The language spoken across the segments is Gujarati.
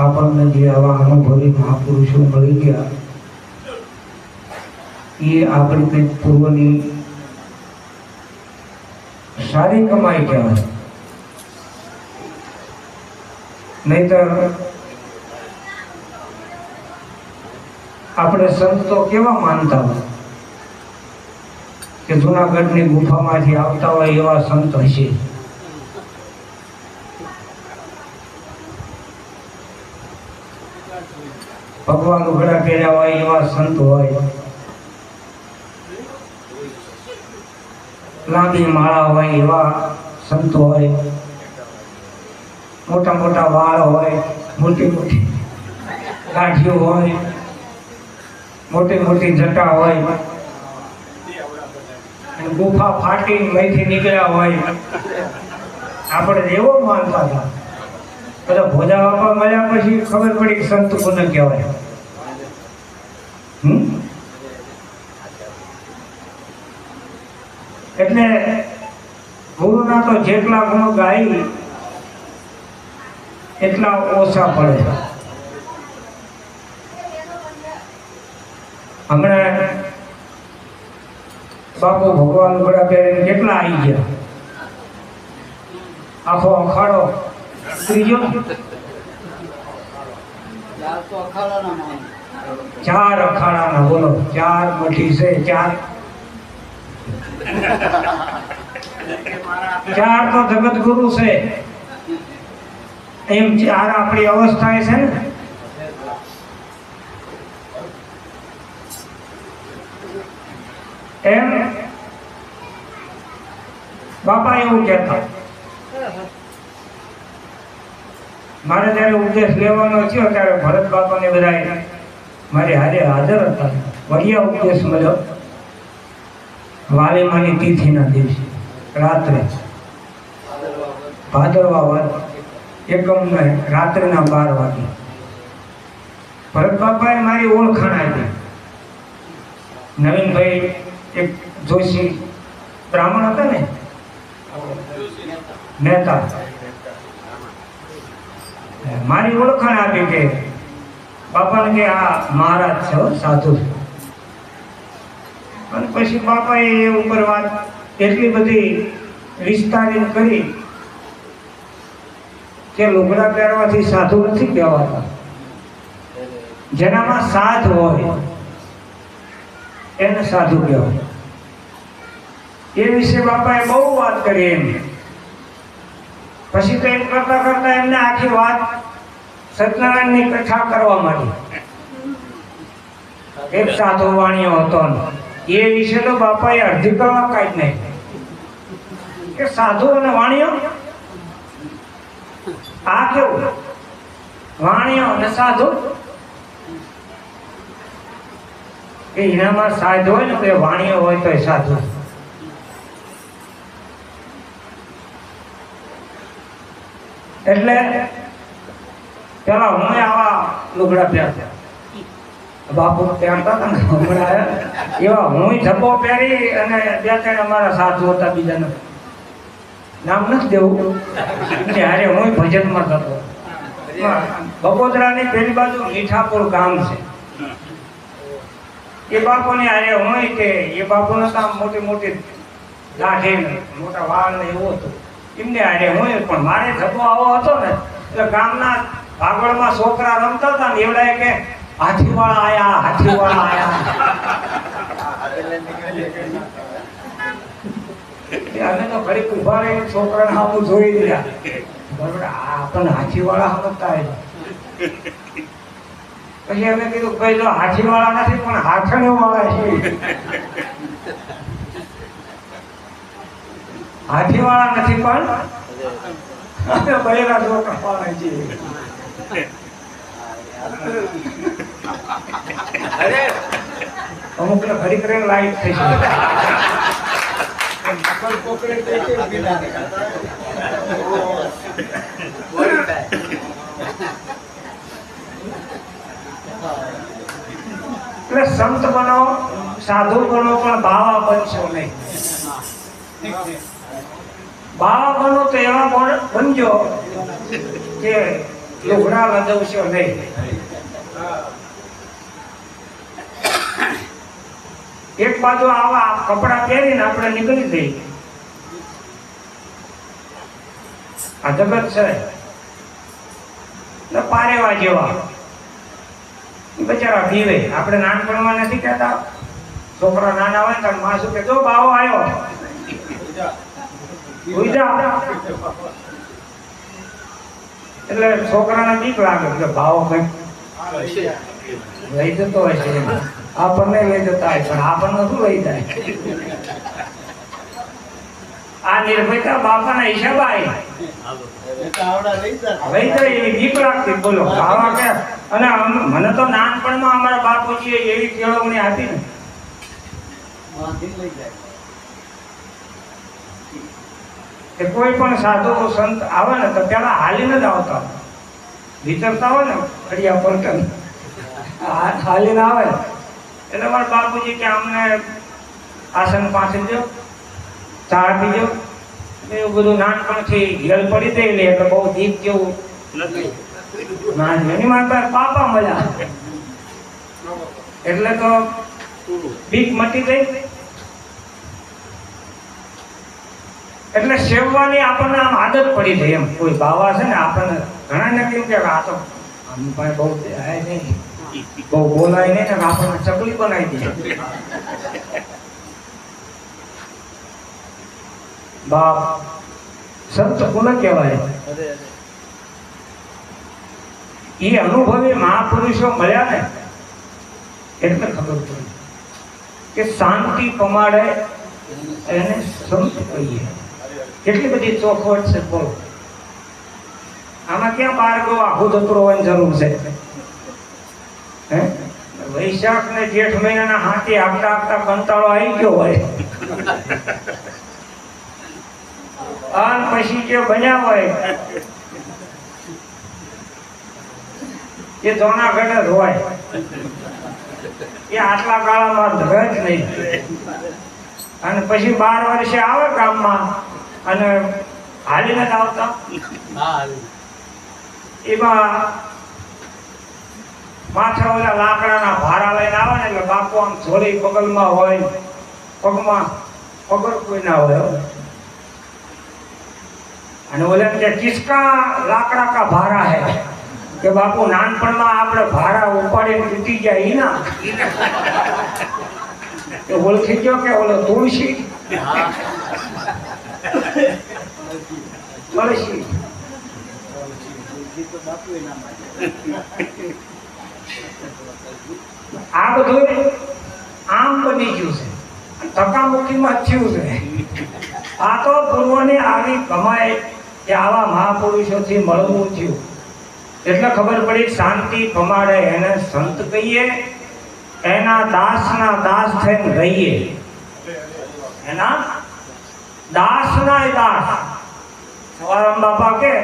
આપણને જે આવા અનુભવી મહાપુરુષો મળી ગયા એ આપણી કંઈક પૂર્વની સારી કમાઈ કહેવાય. નહીતર આપણે સંતો કેવા માનતા હોય કે જૂનાગઢની ગુફામાંથી આવતા હોય એવા સંત હશે. ભગવાન લુગડા પહેર્યા હોય એવા સંત હોય, લાંબી માળા હોય એવા સંત હોય, મોટા મોટા વાળ હોય, મોટી મોટી ગાંઠીઓ હોય, મોટી મોટી જટા હોય, ગુફા ફાટી મહીથી નીકળ્યા હોય. આપણે એવો માનતા હતા. બધા ભોજા બાપા મળ્યા પછી ખબર પડી કે સંત કોને કહેવાય. એટલે ગુરુના તો જેટલા ગુણ ગાય એટલા ઓછા પડે. હમણાં બાપુ ભગવાન ઘોડા પહેરીને કેટલા આવી ગયા, આખો અખાડો ત્રીજો 4 અખાડાના. બોલો 4 મઠી છે, 4 તો જગત ગુરુ છે. એમ 4 આપણી અવસ્થા છે ને. એમ બાપા એવું કહેતા. મારે જયારે ઉપદેશ લેવાનો થયો ત્યારે ભરત બાપા ને બધા મારી હારે હાજર હતા. વડિયા ઉપદેશ મળ્યો વાલીમાની તિથિના દિવસે રાત્રે, ભાદરવા વદ એકમ ને રાત્રિના 12 વાગે. ભરત બાપાએ મારી ઓળખાણ આપી. નવીનભાઈ એક જોશી બ્રાહ્મણ હતા ને, નેતા, મારી ઓળખાણ આપી કે બાપાને કે આ મહારાજ છે, સાધુ. અને પછી બાપાએ એ ઉપર વાત એટલી બધી વિસ્તારીને કરી કે લુગડા પહેરવાથી સાધુ નથી કહેવાતા. જેનામાં સાધ હોય એને સાધુ કહેવાય. એ વિશે બાપાએ બહુ વાત કરી. એમ પછી તો એમ કરતા કરતા એમને આખી વાત સત્યનારાયણની કથા કરવા માંડી. એક સાધુ વાણિયો હતો એ વિશે તો બાપાએ અડધી કલાક કાઢી નાખી કે સાધુ અને વાણિયો આ કેવું, વાણિયો અને સાધુ કે એનામાં સાધ હોય ને તો એ વાણિયો હોય તો એ સાધુ. એટલે પેલા હું આવા લુગડા પહેરતા, બાપુ પહેરતા હતા ને હમણાં એવા હું ધબ્બો પહેરી અને 2-3 અમારા સાધુ હતા, બીજાને નામ નથી દેવું, ત્યારે હું ભજનમાં થતો. બગોદરાની પેલી બાજુ મીઠાપુર ગામ છે. એ બાપુની હારે હોય કે એ બાપુને તો મોટી મોટી દાઢી ને મોટા વાળ ને એવું હતું. એમને હારે હોય પણ મારે ધબ્બો આવો હતો ને એટલે ગામના ભાગવડમાં છોકરા રમતા હતા ને એવડાય કે હાથીવાળા આયા, હાથીવાળા આયા. અમે તો ઘડીક ઉભા રહીને છોકરાને આવું જોઈ રહ્યા, બરોબર આપણને હાથીવાળા સમજતા હોય. પછી અમે કીધું ભાઈ જો હાથીવાળા નથી પણ હાથણી વાળા છે. હાથીવાળા નથી પણ બહેરા છોકરા વાળા છે. અમુક ને ઘડી કરીને લાઈટ થઈ છે. એટલે સંત બનો, સાધુ બનો, પણ બાવા બનશો નહીં. બાવા બનો તો એવા બનજો કે લુગડા લદવશો નહીં. એક બાજુ આવા કપડા પહેરીને આપણે નીકળી જઈએ. આ જગત છે ને પારેવા જેવા બચારા પીવે. આપણે નાનપણમાં નથી કહેતા, છોકરા નાના હોય તો માં શું કે, જો બાવો આવ્યો એટલે છોકરાને બીક લાગે કે ભાવો કઈ લઈ જતો હોય છે. આપણને લઈ જતા હોય પણ આપણને શું લઈ જાય? આ નિર્ભયતા બાપાના હિસાબ આવી એવી બીક લાગતી. બોલો ભાવા કે. અને મને તો નાનપણમાં અમારા બાપુજીએ એવી કેળવણી આપી ને, કે કોઈ પણ સાધુ સંત આવે ને તો પેલા હાલીને જ આવતા. વિચરતા હોય ને ફળિયા પર હાલીને આવે એટલે મારા બાપુજી કે અમને આસન પાસે જો, ચા પીજો, એવું બધું નાનપણથી હેલ પડી દઈ લે એટલે બહુ દીપ જેવું ના. એની મારા પાપા મળ્યા એટલે તો બીક મટી ગઈ. એટલે સેવવાની આપણને આમ આદત પડી જાય. એમ કોઈ બાવા છે ને આપણને ઘણાને કેવું કે આ તો આમ પાસે બહુ આય નહીં, બહુ બોલાય નહીં ને આપણને ચકલી બનાવી દે. બાપ સંત કોને કહેવાય? એ અનુભવી મહાપુરુષો મળ્યા ને એટલે ખબર પડી કે શાંતિ પમાડે એને સંત કહીએ. કેટલી બધી ચોખવટ છે. બોલો આમાં ક્યાં બાર ગો આખું જતું હોવાની જરૂર છે? હે વૈશાખ ને જેઠ મહિનાના હાથી આપતા આપતા કંટાળો આવી ગયો હોય અને પછી જે બન્યા હોય એ જૂનાગઢ જ હોય. એ આટલા ગાળામાં ધરે જ નહીં. અને પછી 12 વર્ષે આવે ગામમાં અને હાલીને જ આવતા. એમાં માથે ઓલા લાકડાના ભારા લઈને આવે ને એટલે બાપુ આમ જોડી બગલમાં હોય, પગમાં પગર કોઈ ના હોય. અને ઓલા કે કિસકા લાકડા કા ભારા હે, કે બાપુ નાનપણમાં આપણે ભારા ઉપાડીને તૂટી જાય ઈ ના. તો ઓળખી ગયો કે ઓલો તુલસી તુલસી આ બધું આમ બની ગયું છે, ધક્કામુક્કીમાં થયું છે. આ તો પૂર્વની આવી કમાઈ કે આવા મહાપુરુષોથી મળવું થયું એટલે ખબર પડી શાંતિ પમાડે એને સંત કહીએ, એના દાસના દાસ થઈને રહીએ. એના દાસના દાસ. સવારામ બાપા કે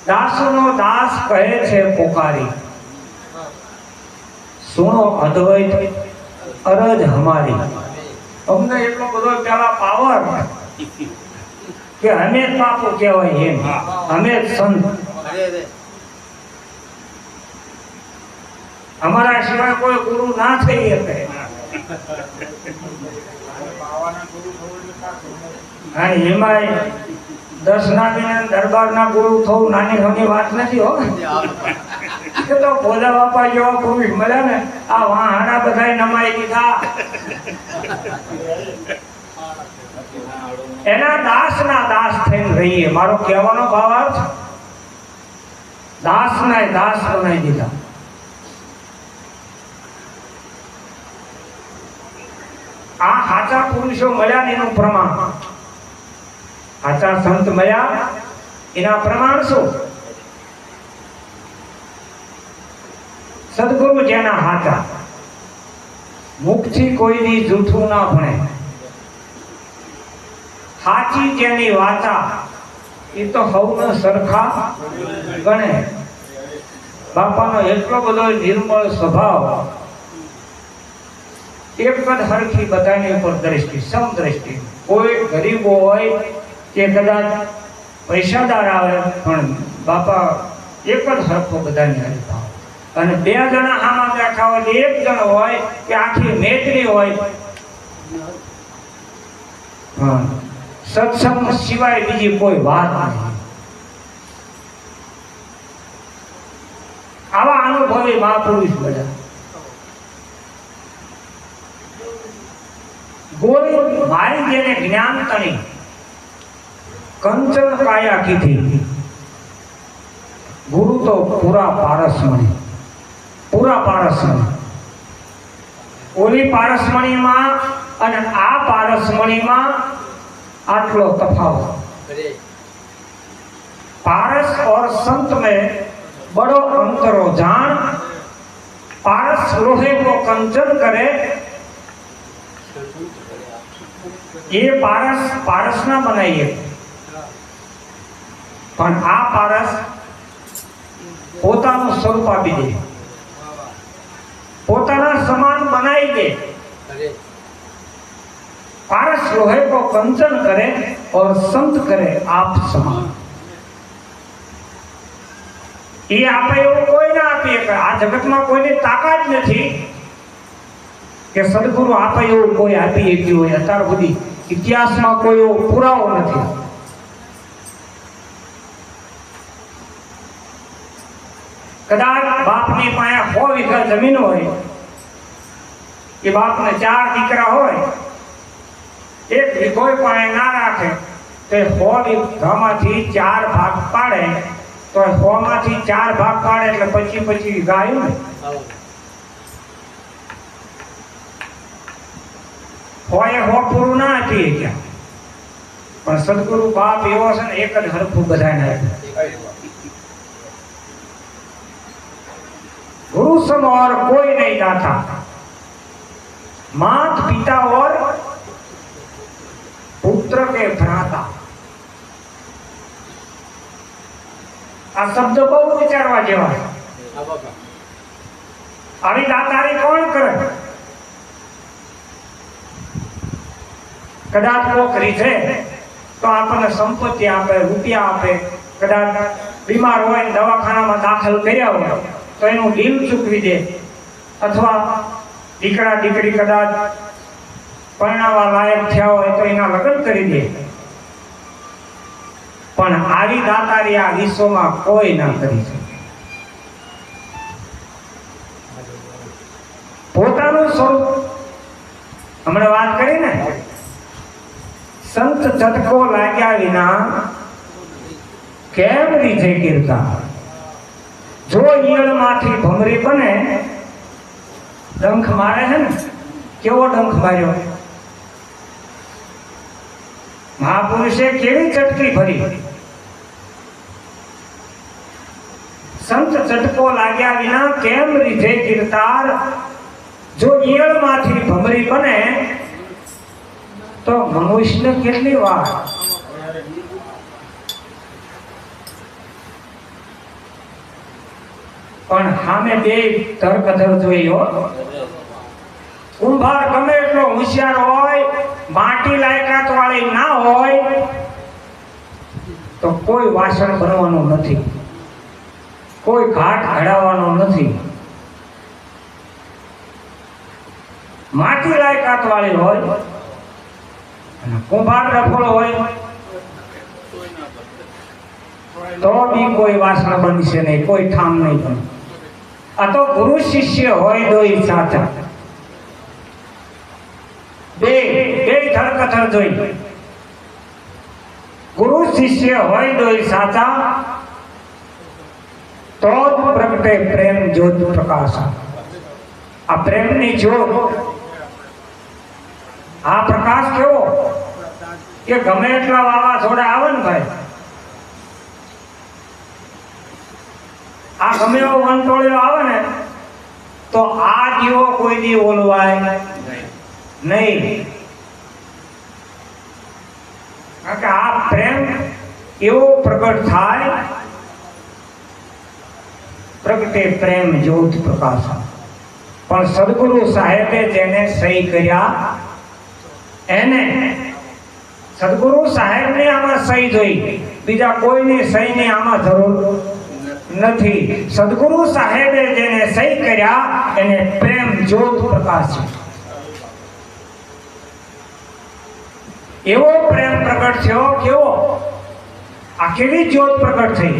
દાસનો દાસ કહે છે પુકારી, સુનો અદ્વૈત અરજ હમારી. અમને એટલો બધો પેલા પાવર કે અમે જ બાપુ કહેવાય એમ, અમે જ સંત. અમારા સિવાય કોઈ ગુરુ ના થઈ શકે. હા એમાંય 10 નાની દરબારના ગુરુ થવું નાની નાની વાત નથી હો. તો ભોલા બાપા જેવા પુરુષ મળ્યા ને, આ વાહાડા બધા નમાઈ દીધા. એના દાસના દાસ થઈને રહીએ. મારો કહેવાનો ભાવ અર્થ દાસના દાસ બનાવી દીધા. આ સાચા પુરુષો મળ્યા એનું પ્રમાણ, સાચા સંત મળ્યા એના પ્રમાણ શું? સદગુરુ જેના હાચા, મુખથી કોઈની જૂઠું ના ભણે, સાચી જેની વાચા એ તો હવને સરખા ગણે. બાપાનો એટલો બધો નિર્મળ સ્વભાવ, એક જ હરખી બધાની ઉપર દ્રષ્ટિ, સમદ્રષ્ટિ. કોઈ ગરીબ હોય કે કદાચ પૈસાદાર આવે પણ બાપા એક જ હરખો બધાને હરિભાવ. અને બે જણા આમાં બેઠા હોય, એક જણ હોય કે આખી મેટલી હોય, હા, સત્સંગ સિવાય બીજી કોઈ વાત નહીં. આવા અનુભવી મહાપુરુષ બધા. ગોળી મારી જેને જ્ઞાન તણી કંચન કાયા કીધી, ગુરુ તો પૂરા પારસમણી, પૂરા પારસમણી. ઓલી પારસમણીમાં અને આ પારસમણીમાં आटलो तफावत. पारस और संत में बड़ो अंतरो जान. पारस लोहे को कंचन करे, ये पारस पारस ना बनाइए, पण आ पारस પોતાનું સ્વરૂપ આપી દે, પોતાના સમાન બનાવી દે. पारस लोहे को कंचन करे और संत करे आप समान. ये आपे એવું કોઈ ના આપી શકે. આ જગતમાં કોઈની તાકાત નથી કે સદગુરુ આપે એવું કોઈ આપી શક્યું હોય. અત્યાર સુધી ઇતિહાસમાં કોઈ એવો પુરાવો નથી. કદાચ બાપની પાસે 100 વીઘા જમીન હોય, કે બાપને 4 દીકરા હોય, એક વીઘો પણ ના રાખે તો 100 વીઘામાંથી 4 ભાગ પાડે, તો 100 માંથી 4 ભાગ પાડે એટલે 25 વીઘા આવ્યું ને. 100 પૂરું ના આપીએ ક્યાં. પણ સદગુરુ બાપ એવો છે ને, એક જ હરખું બધાને આપ્યું. गुरु सम और कोई नहीं दाता, मात पिता और पुत्र के भ्राता. आ शब्द बहुत विचारवा जेवा. આવી દાતારી કોણ કરે? કદાચ નોકરી છે તો આપણને સંપત્તિ આપે, રૂપિયા આપે. કદાચ બીમાર હોય ને દવાખાનામાં દાખલ કર્યા હોય તો એનું બિલ ચૂકવી દે. અથવા દીકરા દીકરી કદાચ પરણાવા લાયક થયા હોય તો એના લગ્ન કરી દે. પણ આવી દાતારી આ વિશ્વમાં કોઈ ના કરી શકે. પોતાનું સ્વરૂપ હમણાં વાત કરી ને, સંત ઝટકો લાગ્યા વિના કેમ રીઝે કીર્તા. જો ઈયળમાંથી ભમરી બને, ડંખ મારે છે ને, કેવો ડંખ માર્યો મહાપુરુષે, કેવી ચટકી ભરી. સંત ઝટકો લાગ્યા વિના કેમ રીઝે કીર્તાર. જો ઈયળમાંથી ભમરી બને તો મનુષ્યને કેટલી વાર. પણ સામે બે ધરકધર જોઈ. કુંભાર ગમે એટલો હોશિયાર હોય, માટી લાયકાત વાળી ના હોય તો કોઈ વાસણ બનવાનું નથી, કોઈ ઘાટ ઘડાવવાનો નથી. માટી લાયકાત વાળી હોય અને કુંભાર રફોડો હોય તો બી કોઈ વાસણ બનશે નહીં, કોઈ ઠામ નહીં બને. આ તો ગુરુ શિષ્ય હોય દોઈ સાચા. બે ધરકથર જોઈ. ગુરુ શિષ્ય હોય દોઈ સાચા, તો જ પ્રગટે પ્રેમ જ્યોત પ્રકાશ. આ પ્રેમની જ્યોત, આ પ્રકાશ કેવો કે ગમે એટલા વાવાઝોડા આવે ને ભાઈ, આ ગમે એવો વંટોળિયો આવે ને તો આ દીવો કોઈ દી ઓલવાય નહીં. કારણ કે આ પ્રેમ એવો પ્રગટ થાય, પ્રગટે પ્રેમ જ્યોત પ્રકાશ. પણ સદગુરુ સાહેબે જેને સહી કર્યા એને, સદગુરુ સાહેબને આમાં સહી જોઈ. બીજા કોઈની સહીની આમાં જરૂર નથી. સદગુરુ સાહેબે જેને સહી કર્યા એને પ્રેમ જ્યોત પ્રકાશ છે. એવો પ્રેમ પ્રગટ થયો. કેવો? આ કેવી જ્યોત પ્રગટ થઈ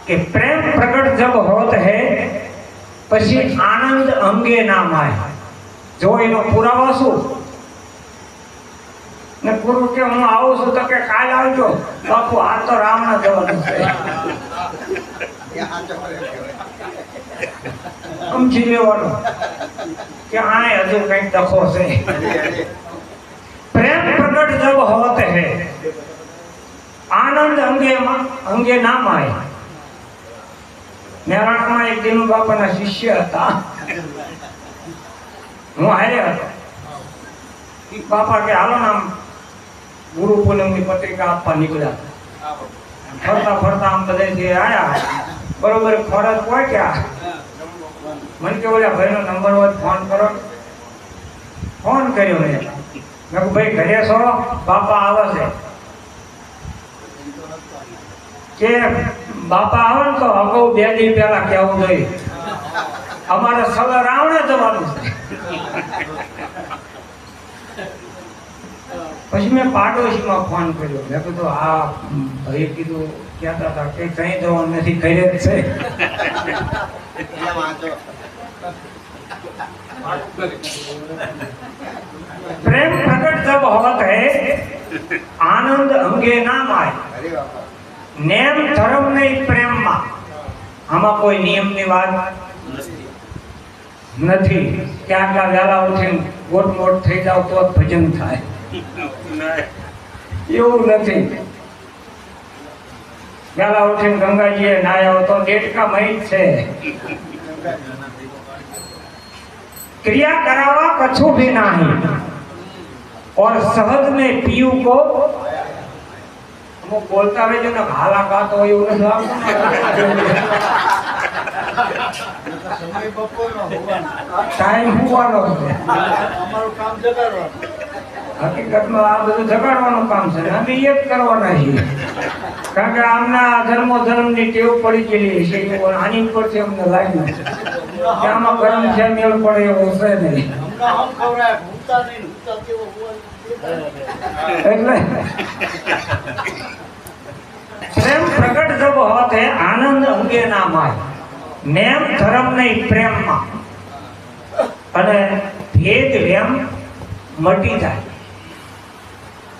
કે પ્રેમ प्रकट जब होत है પછી આનંદ અંગે ના માય. જો એનો પુરાવો શું? ને ગુરુ કે હું આવું છું તો કે કાલ આવજો. બાપુ આ તો રાવણ જવાનું છે. સમજી લેવાનું કે આ હજુ કઈક દખો છે. પ્રેમ प्रकट जब होत है आनंद अंगे ना माय. મેરાણામાં એક દિનુ બાપાના શિષ્ય હતા. હું હારે હતો. બાપા કે હાલો નામ ગુરુ પૂનમની પત્રિકા આપવા નીકળ્યા. ફરતા ફરતા આમ બધેથી આયા. બરોબર ફરજ પહોંચ્યા. મને કે ઓલા ભાઈનો નંબર હોય ફોન કરો. ફોન કર્યો મેં. મેં કહું ભાઈ ઘરે છો? બાપા આવે છે કે બાપા આવે ને તો અગાઉ 2 દી પહેલા કહેવું જોઈએ. અમારે સવા રાવણે જવાનું છે. પછી મેં પાડોશીમાં ફોન કર્યો. મેં કીધું આ ભાઈ કીધું કહેતા હતા કે કઈ જવાનું નથી, ઘરે જ છે. પ્રેમ પ્રગટ જબ હોત હૈ આનંદ અંગે ના માય. નેમ ધર્મ નહીં પ્રેમમાં. આમાં કોઈ નિયમની વાત નથી. ક્યાંક વહેલા ઉઠીને ગોટમોટ થઈ જાવ તો જ ભજન થાય એવું નથી. વહેલા ઉઠીને ગંગાજીએ નાયા તો દેડકા મય છે. क्रिया करावा कछु भी नहीं और सहज में पीयू को અમુક બોલતા રહેજો ને હાલા ગાતો હોય એવું નથી લાગતું. ટાઈમ હોવાનો છે. હકીકતમાં આ બધું જગાડવાનું કામ છે. અમે એ જ કરવાના છીએ. કારણ કે આમના ધર્મો ધર્મની ટેવ પડી ગયેલી છે. આની ઉપરથી અમને લાગ્યું કે આમાં ગરમ છે મેળ પડે એવું છે નહીં. એટલે પ્રેમ પ્રગટ જબ હોત હે આનંદ અંગે ના માય. નેમ ધર્મ નહીં પ્રેમમાં. અને ભેદ વેમ મટી જાય.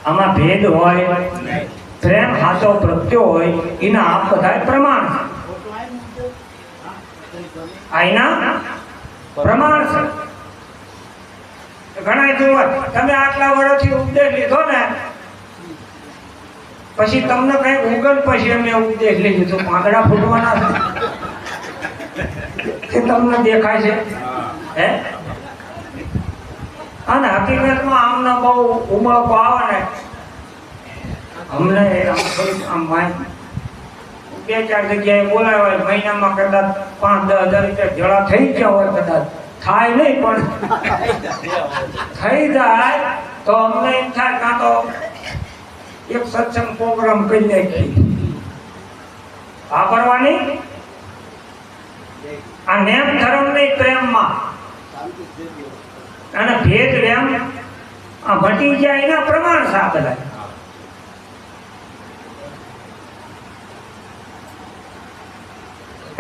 આમાં ભેદ હોય, પ્રેમ હાચો પ્રત્યો હોય, એના આ બધા પ્રમાણ છે. આના પ્રમાણ છે. ઘણા જોવા તમે આટલા વર્ષથી ઉપદેશ લીધો ને પછી તમને કઈ ઉગલ પછી અમે ઉપદેશ લઈ લીધો. પાંદડા ફૂટવાના છે કે તમને દેખાય છે હે? અને હકીકતમાં આમને બહુ ઉમળકો આવે ને અમને આમ 2-4 જગ્યાએ બોલાવ્યા. મહિનામાં કદાચ 5-10 હજાર રૂપિયા જળા થઈ ગયા હોય. કદાચ થાય નહીં પણ થઈ જાય તો અમને એમ થાય કાં તો એક સત્સંગ પ્રોગ્રામ કરી નાખી. વાપરવાની આ નેમ ધર્મ નહીં પ્રેમમાં. અને ભેદ વેમ આ મટી જાય એના પ્રમાણ છે. આ બધા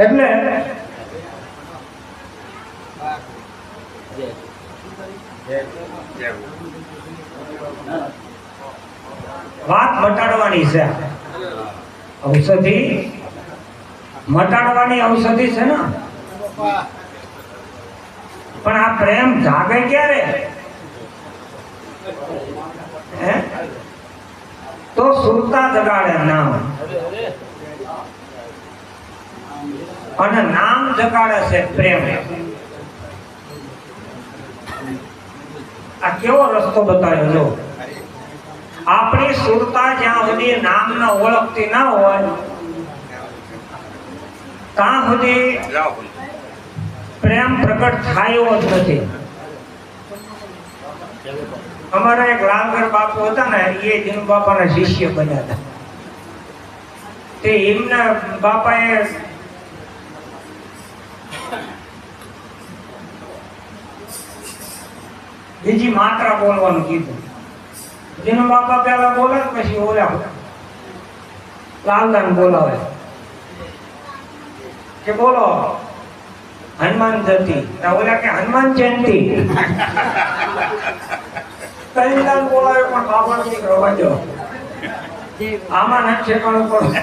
એટલે વાત મટાડવાની છે. ઔષધિ મટાડવાની ઔષધિ છે ને. પણ આ પ્રેમ જાગે ક્યારે? હે? તો સુરતા જગાડે નામ. અને નામ જગાડે છે પ્રેમ. આ કેવો રસ્તો બતાવ્યો જો. આપણી સુરતા જ્યાં સુધી નામને ઓળખતી ના હોય ત્યાં સુધી પ્રેમ પ્રગટ થાય જ નથી. અમારા એક લાલગર બાપુ હતા ને, એ જીનુ બાપાના શિષ્ય બન્યા હતા. તે એમના બાપાએ બીજી માત્રા બોલવાનું કીધું. જીનુ બાપા પેલા બોલે પછી ઓલા લાલદાન બોલાવે કે બોલો હનુમાન જયંતી. ઓલા કે હનુમાન જયંતી. કઈલાલ બોલાવે પણ બાબા દીકરો વાંચો આમાં નથી ઠેકાણું પડે.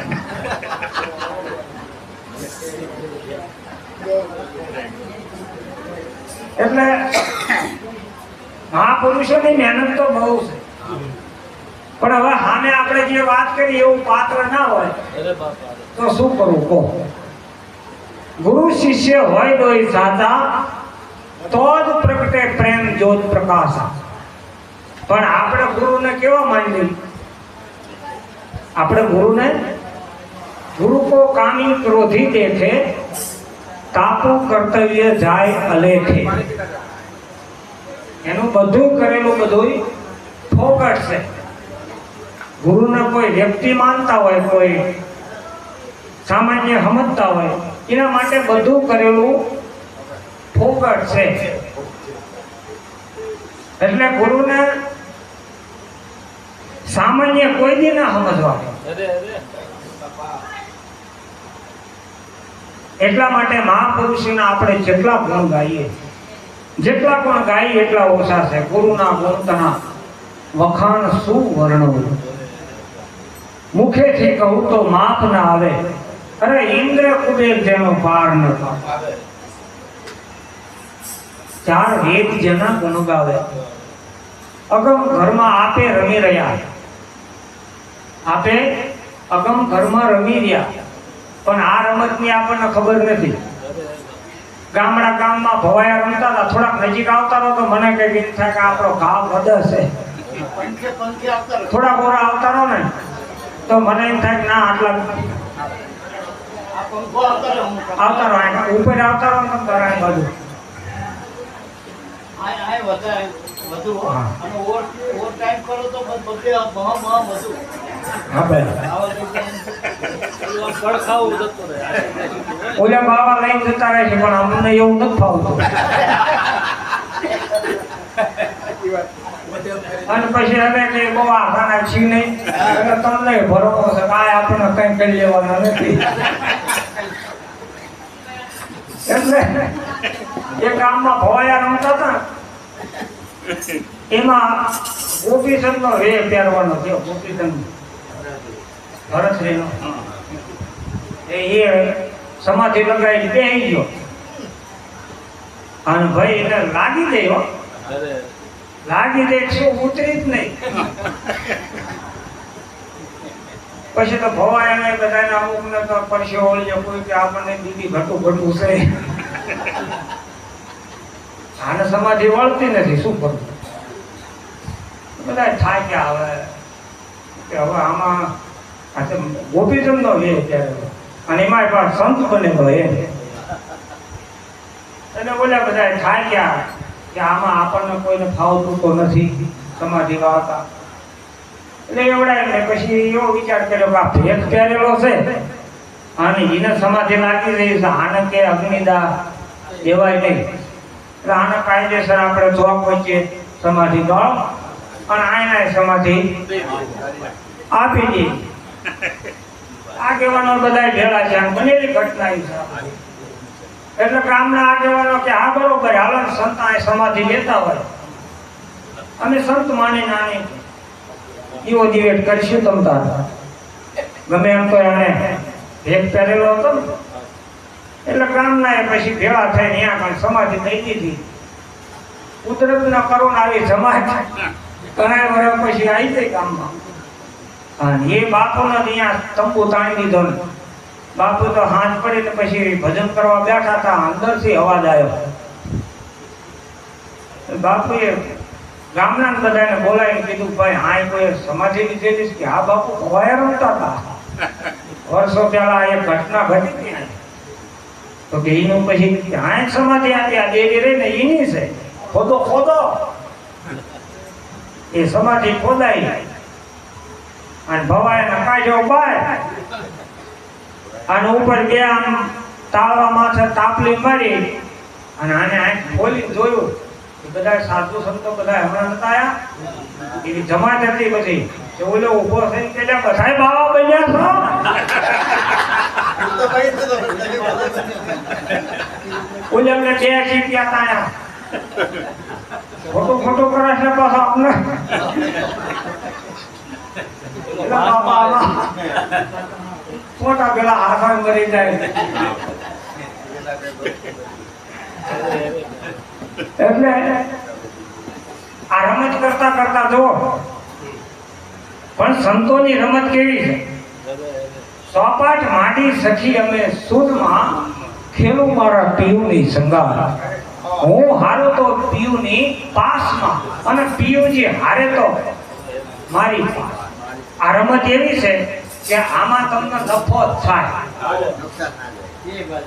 એટલે મહાપુરુષોની મહેનત તો બહુ છે, પણ હવે સામે આપણે જે વાત કરી એવું પાત્ર ના હોય તો શું કરવું કહો. ગુરુ શિષ્ય હોય દોય સાચા, તો જ પ્રગટે પ્રેમ જ્યોત પ્રકાશ. પણ આપણે ગુરુને કેવા માની? આપણે ગુરુને ગુરુ કો કામી ક્રોધી દેખે, તાપુ કર્તવ્ય જાય અલેખે. એનું બધું કરેલું બધું ફોકટ છે. ગુરુને કોઈ વ્યક્તિ માનતા હોય, કોઈ સામાન્ય સમજતા હોય, એના માટે બધું કરેલું ફોકટ છે. એટલે ગુરુને સામાન્ય કોઈ દી ના સમજવા. એટલા માટે મહાપુરુષોના આપણે જેટલા ગુણ ગાઈએ, જેટલા પણ ગાઈએ એટલા ઓછા છે. ગુરુના ગુણના વખાણ શું વર્ણવું, મુખેથી કહું તો માપ ના આવે. અરે ઇન્દ્ર કુબેર જેનો પાર ન પાવે. ચાર વેદ જેના ગુણ ગાવે. અગમ ઘરમાં આપે રમી રહ્યા, આપે અગમ ઘરમાં રમી રહ્યા, પણ આ રમતની આપણને ખબર નથી. ગામમાં ભવાયા રમતા હતા, થોડાક નજીક આવતા રહો તો મને કઈ એમ થાય કે આપણો ઘા વધશે. થોડા ગોરા આવતા રહો ને તો મને એમ થાય કે ના આટલા આવતા રહો, ઉપર આવતા રહો ને કરાય બાજુ. ઓલા બાવા લઈને જતા રહે છે, પણ અમને એવું નથી ફાવતું. અને પછી હવે કે બહુ આખાના છી નહીં, એટલે તમને ભરોસો છે કાંઈ આપણને કઈ કરી લેવાના નથી. એટલે એ ગામમાં ભવાયા રમતા હતા, એમાં ગોપીચંદ નો રે પહેરવાનો થયો. ગોપીચંદ ભરતશ્રીનો એ સમાધિ લગાવી બેસી ગયો, અને ભાઈ એને લાગી ગયો, લાગી દે શું ઉતરી જ નહીં. પછી તો ભવાય એને બધાને અમુક ને તો પરસ્યો ઓળ્યો, કોઈ કે આપણને બીજી ઘટું છે. આને સમાધિ વળતી નથી, શું કરવું? બધા થાય કે હવે આમાં ગોપીચંદ નો લે ત્યારે, અને એમાં પણ સંત બનેલો એને બોલ્યા બધા થાય ગયા કે આમાં આપણને કોઈને ફાવતું તો નથી સમાધિ વાળતા. એટલે એવડાય ને પછી એવો વિચાર કર્યો કે આ ભેટ પહેરેલો છે અને એને સમાધિ લાગી રહી છે, આને કે અગ્નિદા દેવાય નહીં. એટલે આને કાયદેસર આપણે જોબ વચ્ચે સમાધિ ગાળો અને આને સમાધિ આપી દે. આગેવાનો બધા ભેળા છે, બનેલી ઘટના છે. એટલે ગામના આગેવાનો કે આ બરોબર, હાલો સંત આ સમાધિ લેતા હોય અમે સંત માની નાની દીવો દિવેટ કરીશું તમતાર. ગમે એમ તો એને ભેગ પહેરેલો હતો ને, એટલે ગામના એ પછી ભેળા થઈને ત્યાં પણ સમાધિ દઈ દીધી. કુદરતના કરુણ આવી સમાજ ઘણા વર્ષ પછી આવી ગઈ ગામમાં. અને એ બાપુને અહીંયા તંબુ તાણી દીધો ને, બાપુ તો હાથ પડીને પછી ભજન કરવા બેઠા હતા, અંદરથી અવાજ આવ્યો. બાપુએ ગામના બધાને બોલાવીને કીધું, ભાઈ હા કોઈ સમાધિ લીધેલી કે આ બાપુ ભવાયા રમતા હતા, વર્ષો પહેલા એ ઘટના ઘટી હતી. તો કે એનું પછી હા સમાધિ આપી આ દેવી રહી ને એની છે, ખોદો એ સમાધિ ખોદાઈ અને ભવાય કાઢ્યો બાય અને ઉપર બે આમ તાળવા માથે તાપલી મારી અને આને આંખ ખોલી જોયું કે બધા સાધુ સંતો બધા હમણાં નતા આયા એવી જમાત હતી પછી કે ઓલો ઊભો થઈને કે બધા બાવા બન્યા છો ઓલે અમને બે શીખ્યા તાયા ખોટું ખોટું કરે છે પાછો આપણે મોટા પેલા આસાન કરી જાય એટલે આ રમત કરતા કરતા જો પણ સંતોની રમત કેવી છે સોપાટ માટી સખી અમે સુદમાં ખેલું મારા પીયુની સંગાર હું હારો તો પીયુની પાસમાં અને પીયુજી હારે તો મારી પાસ આ રમત એવી છે કે આમાં તમને નફો થાય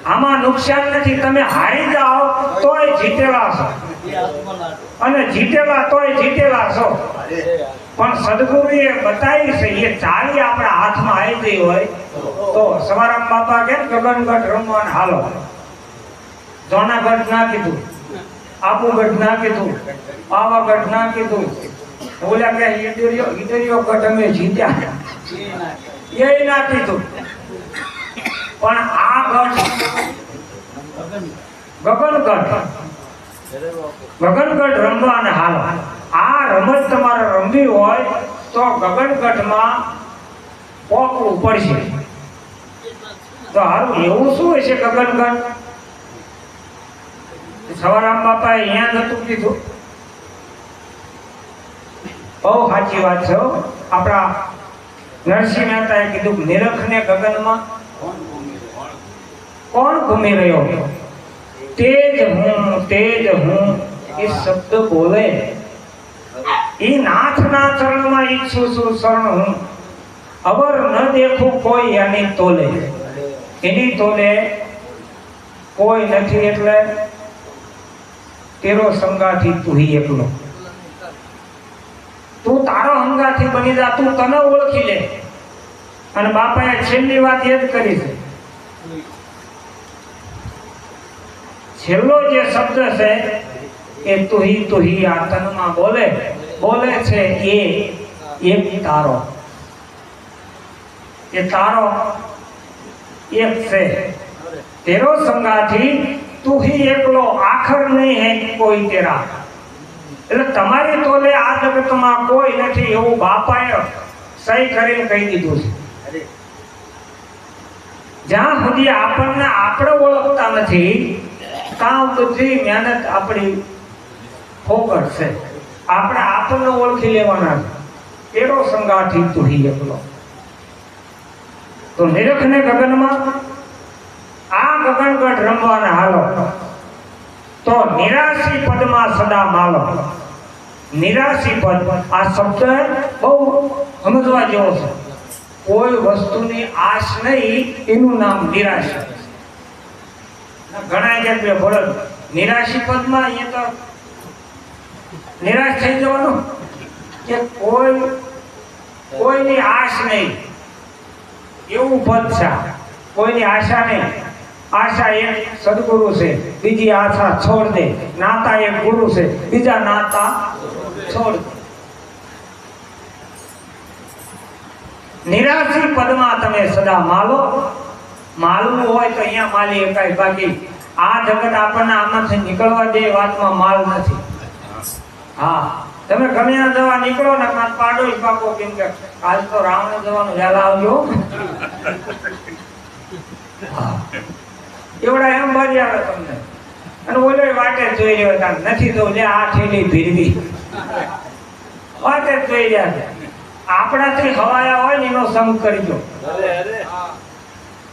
આમાં નુકસાન નથી તમે હારી જાઓ તોય જીતેલા છો અને જીતેલા તોય જીતેલા છો પણ સદગુરુએ બતાવી છે એ ચાવી આપણા હાથમાં આવી ગઈ હોય તો સવારામ બાપા કે ગગનગઢ રમવાન હાલો જોનાગઢ ના કીધું આબુગઢ ના કીધું પાવાગઢ ના કીધું ઓલા કે ઈડરિયો ગઢ અમે જીત્યા એ ના કીધું પણ આ ગઢ ગગનગઢ રમવા અને હાલ આ રમત તમારે રમવી હોય તો ગગનગઢમાં પોકવું પડશે તો હારું એવું શું હોય છે ગગનગઢ સવારામ બાપાએ અહીંયા નતું કીધું બહુ સાચી વાત છે આપણા નરસિંહ મહેતાએ કીધું નિરખને ગગનમાં કોણ ઘૂમી રહ્યો તેજ હું એ શબ્દ બોલે એ નાથના ચરણમાં ઈચ્છું છું શરણ હું અવર ન દેખું કોઈ એની તોલે એની તોલે કોઈ નથી એટલે તેરો સંગાથી તું હી એકલો તું તારો હંગાથી બની જા તું તને ઓળખી લે અને બાપાએ છેલ્લી વાત એ જ કરી છે છેલ્લો જે શબ્દ છે એ તુહી આ તનમાં બોલે છે એ એક તારો એ તારો એક છે તેરો સંગાથી તું ही એકલો આખર નહીં હે કોઈ તેરા એટલે તમારી તોલે આ જગતમાં કોઈ નથી એવું બાપાએ સહી કરીને કહી દીધું છે જ્યાં સુધી આપણને આપણે ઓળખતા નથી ત્યાં બધી મહેનત આપણી ફોકટ છે આપણે આપણને ઓળખી લેવાના છે તેરો સંગાથી તું ही એકલો તો નિરખને ગગનમાં આ ગગનગઢ રમવાના હાલો તો નિરાશી પદમાં સદા માલો નિરાશી પદ આ શબ્દ બહુ સમજવા જેવો છે કોઈ વસ્તુની આશ નહીં એનું નામ નિરાશી ઘણા જગ્યાએ બોલો નિરાશી પદમાં અહીંયા તો નિરાશ થઈ જવાનું કે કોઈની આશ નહીં એવું પદ છે કોઈની આશા નહીં આશા એક સદગુરુ છે બીજી આશા છોડ દે નાતા એક ગુરુ છે બીજા નાતા છોડ દે નિરાશી પદમાં તમે સદા માલવું હોય તો અહીંયા માલી એકાય બાકી આ જગત આપણને આમાંથી નીકળવા દે વાતમાં માલ નથી હા તમે ગમે જવા નીકળો ને પાડો જ પાકો કેમ કે આજ તો રાવણ જવાનું વહેલા આવજો એવડા એમ બારી આવે તમને અને બોલો વાટે જોઈ રહ્યો હતા નથી તો લે આ થેલી ભીરવી વાટે જોઈ રહ્યા છે આપણાથી હવાયા હોય ને એનો સંગ કરજો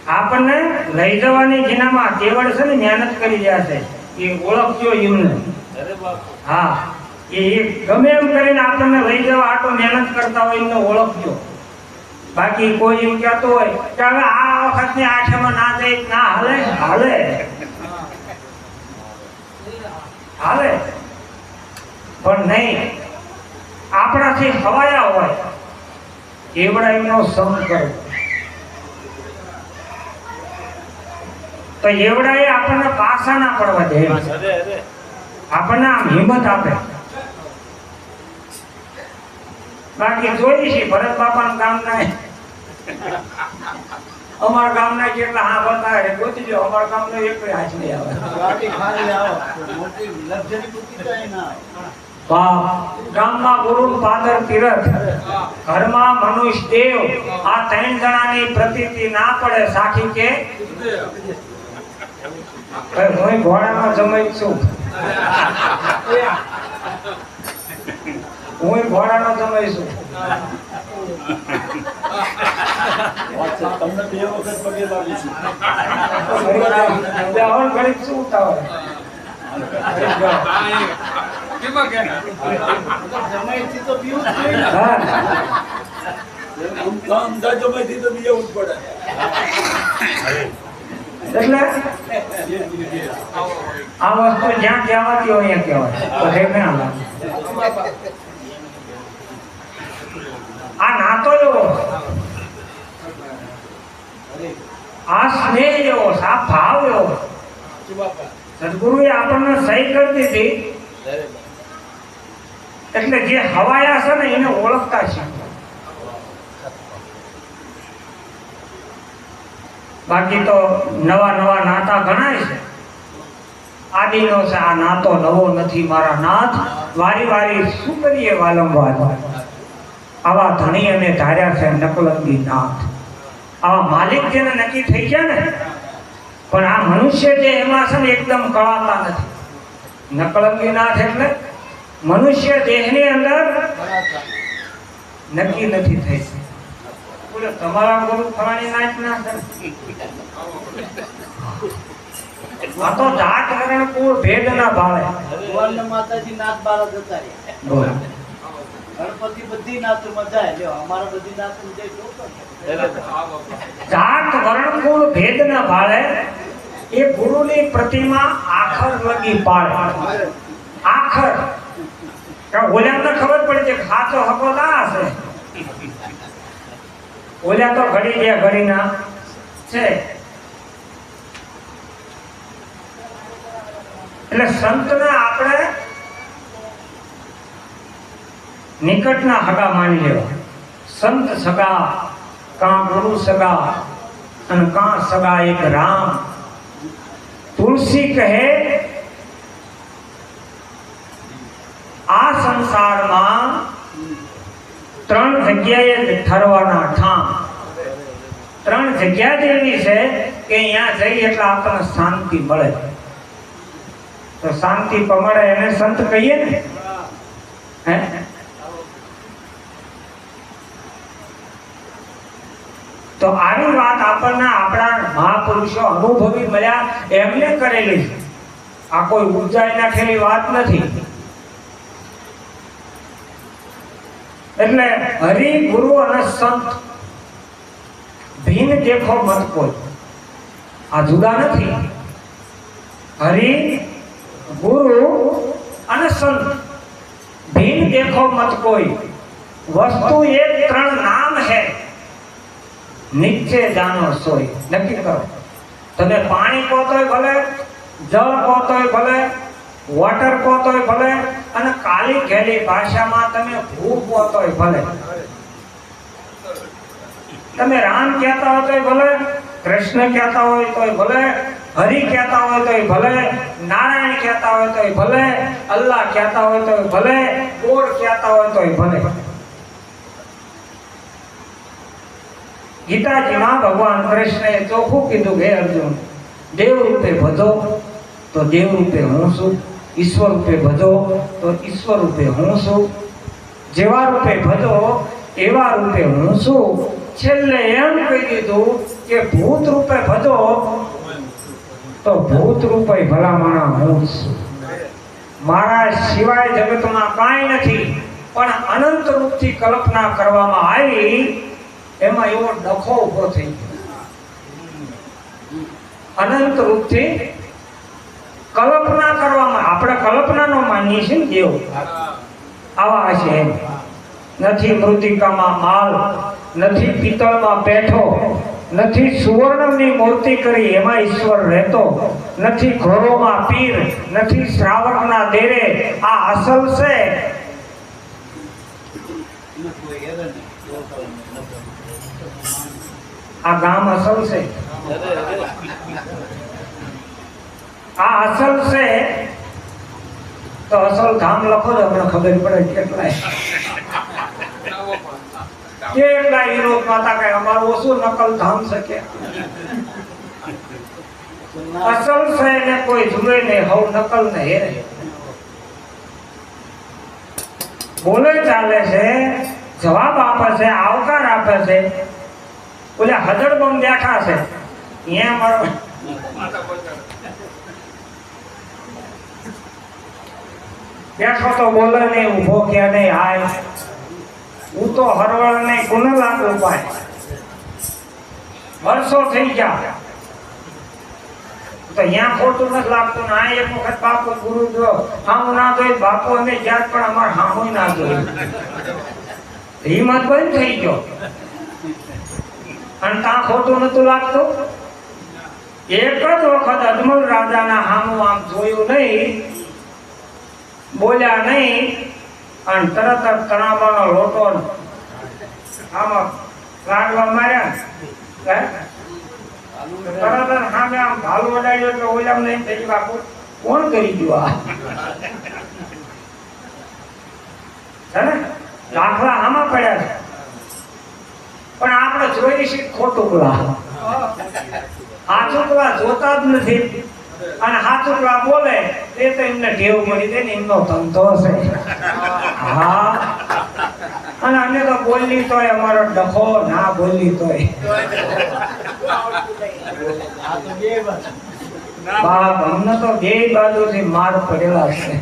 આપણને લઈ જવાની જેનામાં કેવળ છે ને મહેનત કરી રહ્યા છે એ ઓળખજો એમને હા એ ગમે એમ કરીને આપણને લઈ જવા આટો મહેનત કરતા હોય એમને ઓળખજો બાકી કોઈ એમ કહેતો હોય કે હવે આ વખતની આઠમાં ના જાય ના હાલે પણ નહીં આપણાથી હવાયા હોય એવડા એમનો સંગ કરો તો એવડાએ આપણને પાસા ના પડવા દે, આપણને આમ હિંમત આપે. બાકી જોઈ છે ભરત બાપાના ગામના અમારા ગામના કેટલા હા બતા હે ગોતી જો અમારા ગામનો એક હાથ નહીં આવે. ગામમાં ગુરુ પાદર તીરથ ઘરમાં મનુષ્ય દેવ આ ત્રણ જણાની પ્રતીતિ ના પડે સાખી કે હું ઘોડામાં જમાઈ છું, હું ઘોડાનો જમાઈ છું. તમને બે વખત પગે લાગુ છું. ગરીબ શું ઉતાવળ એટલે આ વસ્તુ જ્યાં કહેવાતી હોય અહીંયા કહેવાય. આ નાતો એવો, આ સ્નેહ એવો, આ ભાવ એવો સદગુરુએ આપણને સહી કરી દીધી. એટલે જે હવાયા છે ને એને ઓળખતા છે. બાકી તો નવા નવા નાતા ગણાય છે. આદિનો છે આ નાતો નવો નથી મારા નાથ, વારી વારી શું કરીએ વાલંવાર. આવા ધણી અને ધાર્યા છે નકલંગી નાથ. આવા માલિક જેને નક્કી થઈ ગયા ને, પણ આ મનુષ્ય જે એમાં છે ને એકદમ કળાતા નથી. નકલંગી નાથ એટલે મનુષ્ય દેહની અંદર નક્કી નથી થઈ. બોલો તમારા ગુરુ ફલાણી નાચ ના કરે. આ તો જાત વરણ કુળ ભેદ ના ભાવે. માતાજી નાથ બારા જતા રહ્યા. ગણપતિ બધી નાતમાં જાય, જો અમારા બધી નાતમાં જાય. જાત વર્ણ કુળ ભેદ ના ભાળે એ ગુરુની પ્રતિમા આખર લગી પાડે. આખર ઓલ્યાને ખબર પડી છે ખાતો હકો ના હશે. ઓલ્યા તો ઘડી બે ઘડીના છે. એટલે સંતને આપણે નિકટના હગા માની લેવા. સંત સગા કાં ગુરુ સગા અને કાં સગા એક રામ. તુલસી કહે આ સંસારમાં ત્રણ જગ્યાએ ઠરવાના ઠામ. ત્રણ જગ્યા જ એવી છે કે અહીંયા જઈ એટલે આપણને શાંતિ મળે. તો શાંતિ મળે એને સંત કહીએ ને. હે તો આવી વાત આપણને આપણા મહાપુરુષો અનુભવી મળ્યા એમને કરેલી છે. આ કોઈ ઉર્જાએ નાખેલી વાત નથી. એટલે હરિ ગુરુ અને સંત ભીન દેખો મત કોઈ. આ જુદા નથી. હરિ ગુરુ અને સંત ભીન દેખો મત કોઈ. વસ્તુ એક ત્રણ નામ है નીચે જાનો સોય. નક્કી કરો. તમે પાણી કહો તોય ભલે, જળ કહો તોય ભલે, વોટર કહો તોય ભલે, અને કાલી ઘેલી ભાષામાં તમે ભૂ કહો તોય ભલે. તમે રામ કહેતા હોય તોય ભલે, કૃષ્ણ કહેતા હોય તોય ભલે, હરિ કહેતા હોય તોય ભલે, નારાયણ કહેતા હોય તોય ભલે, અલ્લાહ કહેતા હોય તોય ભલે, ગોળ કહેતા હોય તોય ભલે. ગીતાજીમાં ભગવાન કૃષ્ણએ ચોખ્ખું કીધું હે અર્જુન, દેવ રૂપે ભજો તો દેવ રૂપે હું છું, ઈશ્વર રૂપે ભજો તો ઈશ્વર રૂપે હું છું, જેવા રૂપે ભજો એવા રૂપે હું છું. છેલ્લે એમ કહી દીધું કે ભૂત રૂપે ભજો તો ભૂત રૂપે ભલામણા હું છું. મારા સિવાય જગતમાં કાંઈ નથી, પણ અનંત રૂપથી કલ્પના કરવામાં આવી એમાં એવો ડખો ઉભો થઈ ગયો. અનંત રૂપથી કલ્પના કરવામાં, આપણે કલ્પના નો માનીએ છીએ દેવ આવા છે. નથી મૃતિકામાં માલ, નથી પિત્તળમાં પેઠો, નથી સુવર્ણની મૂર્તિ કરી એમાં ઈશ્વર રહેતો, નથી ઘોરોમાં પીર, નથી શ્રાવકના દેરે. આ અસલ છે. આ ગામ અસલ છે. આ અસલ છે તો અસલ ધામ લખો તો અમને ખબર પડે કેટલાય વિરોધમાં હતા કે અમારું ઓછું નકલ ધામ છે કે અસલ છે ને કોઈ જુએ નહીં, હવ નકલ ને હેરે બોલે ચાલે છે, જવાબ આપે છે, આવકાર આપે છે. ઓલા હજડબમ બેઠા છે અહીંયા મારો બેઠો તો બોલે નહીં, ઊભો કે નહીં હાય, હું તો હરવળ નહીં કોને લાગુ પાય. વર્ષો થઈ ગયા તો અહીંયા ખોટું નથી લાગતું ને આ એક વખત બાપુ ગુરુ જો હામું ના જોઈ, બાપુ અમે જ્યાં પણ અમારે હામું ના જોયું, હિંમત બંધ થઈ ગયો. અને ત્યાં ખોટું નતું લાગતું. એક જ વખત અજમલ રાજાના હામું આમ જોયું નહીં, બોલ્યા નહીં, અને તરત જ તણાવાનો લોટો આમાં લાડવા માર્યા. તરત જ સામે આમ ભાલુ વડાડ્યો એટલે ઓલામ નહીં થઈ બાપુ કોણ કરી ગયું આ છે ને દાખલા આમાં પડ્યા છે. પણ આપણે જોઈએ છીએ ખોટુકલા, હાચુકલા જોતા જ નથી. અને હાચુકલા બોલે એ તો એમને ટેવ મળી દે ને એમનો ધંધો છે. હા, અને અમે તો બોલી તોય અમારો ડખો, ના બોલી તોય બાપ અમને તો બે બાજુથી માર પડેલા છે.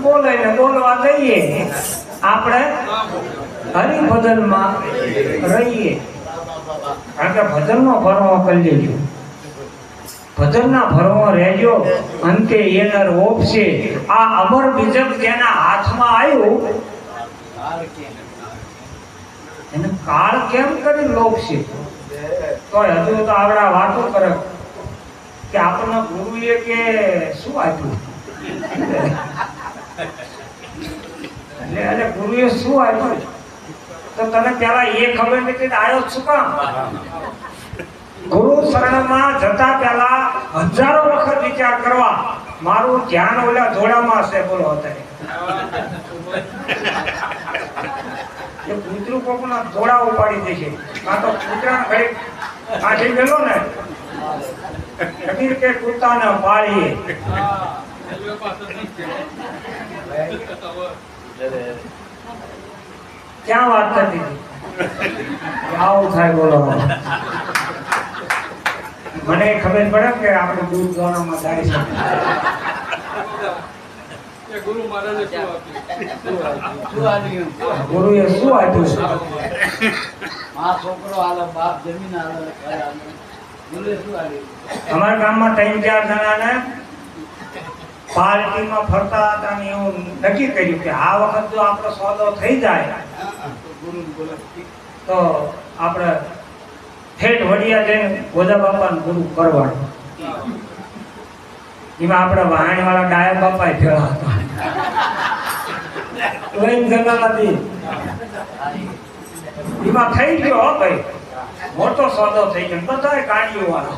બોલે ને બોલવા દઈએ, આપણે હરિભજનમાં રહીએ. કારણ કે ભજનનો ભરવો કરી લેજો, ભજનના ભરવો રહેજો, અંતે એનર ઓપશે. આ અમર બીજક જેના હાથમાં આવ્યું એને કાળ કેમ કરી લોપશે. તો હજુ તો આગળ વાતો કરે કે આપણને ગુરુએ કે શું આપ્યું, એટલે ગુરુએ શું આપ્યું. તો તને પેલા એ ખબર નથી આવ્યો શું કામ. ગુરુ શરણમાં જતા પહેલા હજારો વખત વિચાર કરવા, મારું ધ્યાન ઓલા જોડામાં હશે. બોલો અત્યારે કૂતરું કોકના જોડા ઉપાડી દેશે, કાં તો કૂતરા ઘડી કાઢી ગયેલો ને કબીર કે કૂતાને પાળીએ. ક્યાં વાત થતી આવું થાય. બોલો મને ખબર પડે કે આપણે દૂધ દોણામાં જાય છે. ગુરુએ શું આપ્યું છે. અમારા ગામમાં 3-4 જણાને પાર્ટીમાં ફરતા હતા ને એવું નક્કી કર્યું કે આ વખત જો આપણો સોદો થઈ જાય તો આપણે ઠેઠ વડિયા જઈને ગોદા બાપાને ગુરુ કરવાનું. એમાં આપણે વાહણ વાળા ડાયા બાપા ભેળા હતા. એમાં થઈ ગયો હો ભાઈ, મોટો સોદો થઈ ગયો. બધા કાઢ્યો વાળો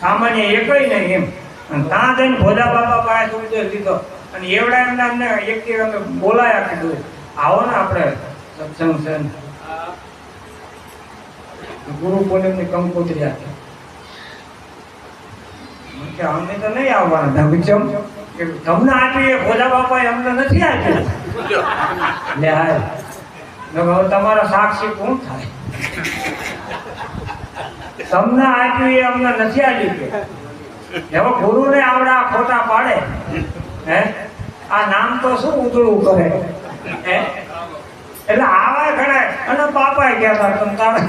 સામાન્ય એકય નહીં એમ. અને ત્યાં જઈને ભોજા બાપા પાસે ઉદય લીધો અને એવડા એમને અમને એક અમે બોલાયા કીધું આવો ને આપણે સત્સંગ છે. ગુરુ બોલે કંકોત્રી આપી કે અમે તો નહીં આવવાના. ધમચમ કે તમને આપી એ ભોજા બાપાએ અમને નથી આપ્યું. લે હાય હવે તમારા સાક્ષી કોણ થાય. તમને આપ્યું એ અમને નથી આપ્યું કે હવે ગુરુને આવડા ખોટા પાડે. હે આ નામ તો શું ઉજળું કરે. હે એટલે આવા ઘણા અને બાપાએ કહેતા તમે તારે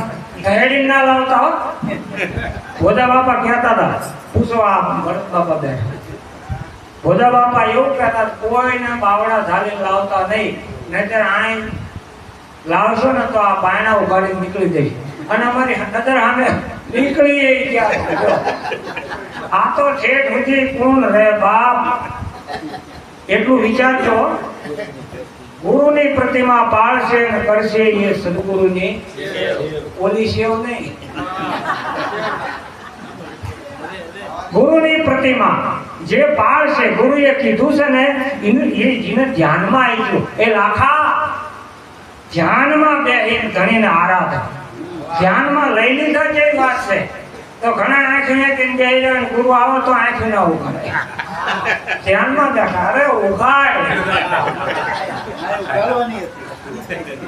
હેડી ના લાવતા હો. ભોજા બાપા કહેતા હતા પૂછો આ ભરત બાપા બે ભોજા બાપા એવું કહેતા કોઈને બાવડા ઝાલી લાવતા નહીં, નહીતર આય લાવશો ને તો આ બાયણા ઉઘાડીને નીકળી જઈશ. અને અમારી નજર સામે નીકળી ગયા. આ તો ઠેઠ સુધી કોણ રે બાપ, એટલું વિચારજો. ગુરુની પ્રતિમા પાળશે અને કરશે એ સદગુરુની ઓલી સેવ નહીં. ગુરુની પ્રતિમા જે પાળશે, ગુરુએ કીધું છે ને, એ જેને ધ્યાનમાં આવ્યું એ લાખા ધ્યાનમાં બેહીને ધણીને આરાધના ધ્યાનમાં લઈ લીધા જેવી વાત છે. તો ઘણા આંખ મેકીને બેહી જાય, ગુરુ આવો તો આંખ ના ઉઘાડે. ધ્યાનમાં બેઠા, અરે ઉઘાડ.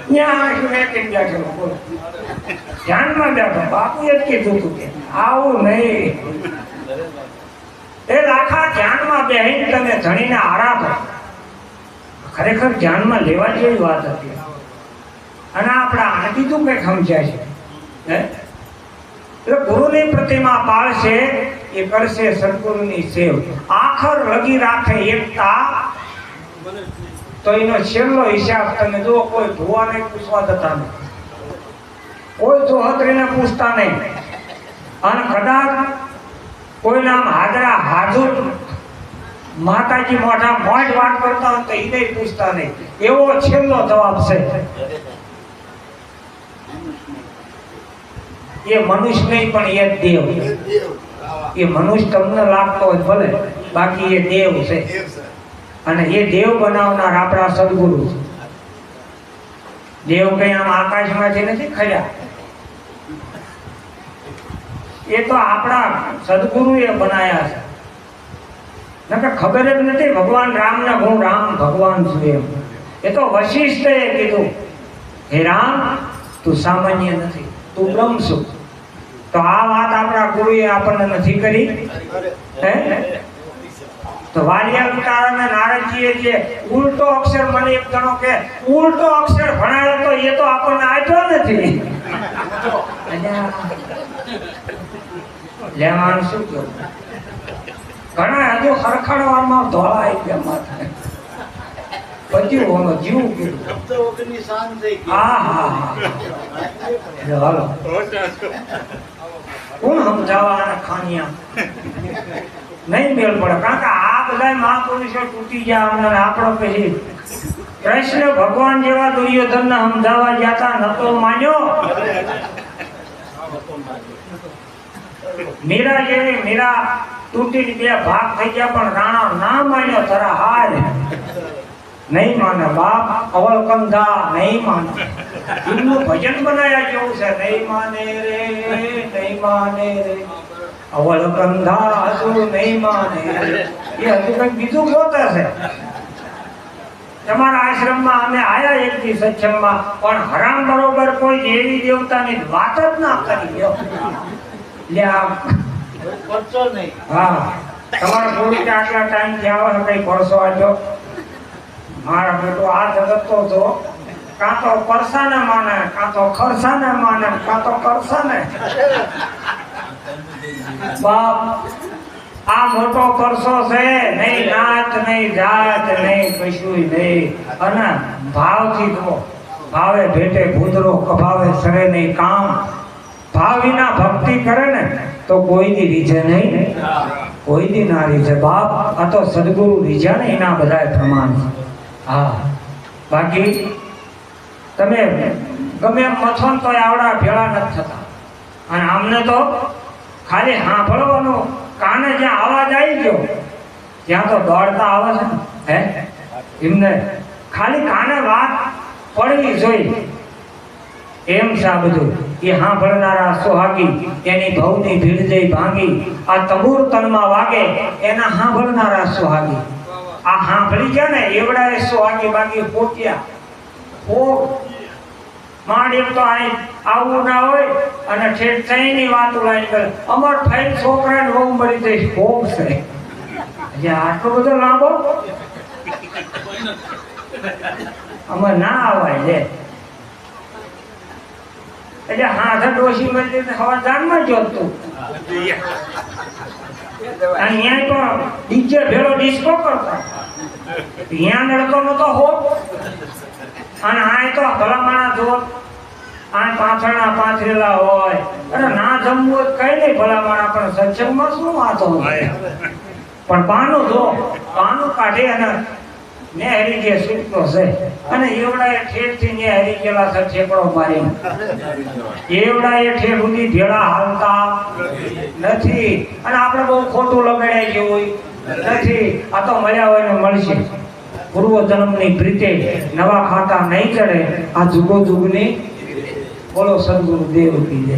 ત્યાં આંખ મેકીને બેઠેલો, બોલો. ધ્યાનમાં બેઠો. બાપુએ જ કીધું તું કે આવું નહીં. એ લાખા ધ્યાનમાં બેહીને તમે ધણીને આરાધો. ખરેખર ધ્યાનમાં લેવા જેવી વાત હતી. અને આપણા આ બીજું કંઈક સમજાય છે. એટલે ગુરુની પ્રતિમા પાળશે એ કરશે સદગુરુની સેવ. આખર લગી રાખે એકતા, તો એનો છેલ્લો હિસાબ તમે જુઓ. કોઈ ભુવાને પૂછવા જતા નહીં, કોઈ જોહત્રીને પૂછતા નહીં, અને કદાચ કોઈ નામ હાજરા હાજર માતાજી મોઢા મોઢ વાત કરતા હોય તો એને પૂછતા નહીં. એવો છેલ્લો જવાબ છે. એ મનુષ્ય નહીં, પણ એ દેવ. એ મનુષ્ય તમને લાગતો હોય ભલે, બાકી એ દેવ છે. અને એ દેવ બનાવનાર આપણા સદગુરુ છે. દેવ કઈ આમ આકાશમાંથી નથી ખર્યા. એ તો આપણા સદગુરુએ બનાયા છે. નકર ખબર જ નથી ભગવાન રામના હું રામ ભગવાન છું એમ. એ તો વશિષ્ઠે કીધું, હે રામ તું સામાન્ય નથી, તું બ્રહ્મ છું. તો આ વાત આપણા ગુરુએ આપણને નથી કરી. તો વાલિયા ઉતારાના નારદજીએ જે ઉલટો અક્ષર, મને એક જણો કે ઉલટો અક્ષર ભણાયો તો એ તો આપણને આપ્યો નથી. લેવાનું શું કહ્યું? ઘણા હજુ ખરખડવામાં ધોળા આપ્યા માથે. પછી ઓનો જીવ કીધું. હા હા હા. હાલો કોણ સમજાવવા અને ખાનિયા નહીં મેળ પડે. કારણ કે આ બધા મહાપુરુષો તૂટી ગયા. અમને આપણો પછી કૃષ્ણ ભગવાન જેવા દુર્યોધનને સમજાવવા ગયા હતા, નતો માન્યો. મીરા જેવી મીરા તૂટીને બે ભાગ થઈ ગયા, પણ રાણા ના માન્યો. તારા હાર નહીં માને બાપ. અવલકંધા નહીં માને. એમનું ભજન બનાયા જેવું છે. નહીં માને રે, નહીં માને રે, અવલકંધા તું નહીં માને. એ હજુ કંઈક બીજું ગોતે છે. તમારા આશ્રમમાં અમે આયા એક દી સત્સંગમાં, પણ હરામ બરોબર કોઈ દેવી દેવતાની વાત જ ના કરી. હા, તમારા પૂરી આટલા ટાઈમ થી આવે કઈ પરસો આજો. મારા બેટો આ જગત તો જો કાં તો પરસાને માને, કાં તો ખરસાને માને, કાં તો કરસાને. બાપ આ મોટો પરસો છે. નહીં નાત, નહીં જાત, નહીં કશું નહીં. અને ભાવથી જો ભાવે ભેટે ભૂદરો, કભાવે સરે નહીં કામ. ભાવ વિના ભક્તિ કરે ને તો કોઈની રીઝે નહીં, કોઈની ના રીઝે. બાપ આ તો સદગુરુ રીઝા ને એના બધા પ્રમાણ છે. હા, બાકી તમે ગમે એમ મથો ને તો આવડા ભેળા નથી થતા. અને આમને તો ખાલી સાંભળવાનો, કાને જ્યાં અવાજ આવી ગયો ત્યાં તો દોડતા આવે છે ને. હે, એમને ખાલી કાને વાત પડવી જોઈએ એમ છે આ બધું. એ સાંભળનારા સોહાગી, એની ભવની ભીડ જઈ ભાંગી. આ તંબુર તનમાં વાગે એના સાંભળનારા સોહાગી. આ સાંભળી ગયા ને એવડા સોહાગી બાકી પોટ્યા. માંડ તો આવું ના હોય અને ઠેઠ થઈની વાત લાઈ કરે. અમાર ફાઈલ છોકરાને બહુ મળી જઈશ ભોગ છે. આટલો બધો લાંબો અમે ના આવાય લે. એટલે હાથ ડોસી મળી હવા જાનમાં જોતું. અને ન્યાય તો ડીજે ભેળો ડિસ્કો કરતા ત્યાં નડતો નતો હો અને આ તો ભલામણા જો આ પાછળના પાથરેલા હોય અરે ના જમવું હોય કઈ નહીં ભલામણા પણ સત્સંગમાં શું વાતો હોય પણ પાનું જો પાનું કાઢી અને ને હરી જે સૂકતો છે અને એવડાએ ઠેઠથી ને હરી ગયેલા છે ઠેકડો મારી એવડાએ ઠેઠ સુધી ભેળા હાલતા નથી અને આપણે બહુ ખોટું લગાડ્યા જેવું નથી આ તો મળ્યા હોય ને મળશે પૂર્વ જન્મની પ્રીતે નવા ખાતા નહીં ચડે આ જુગો જુગની બોલો સદગુરુ દેવ કી જય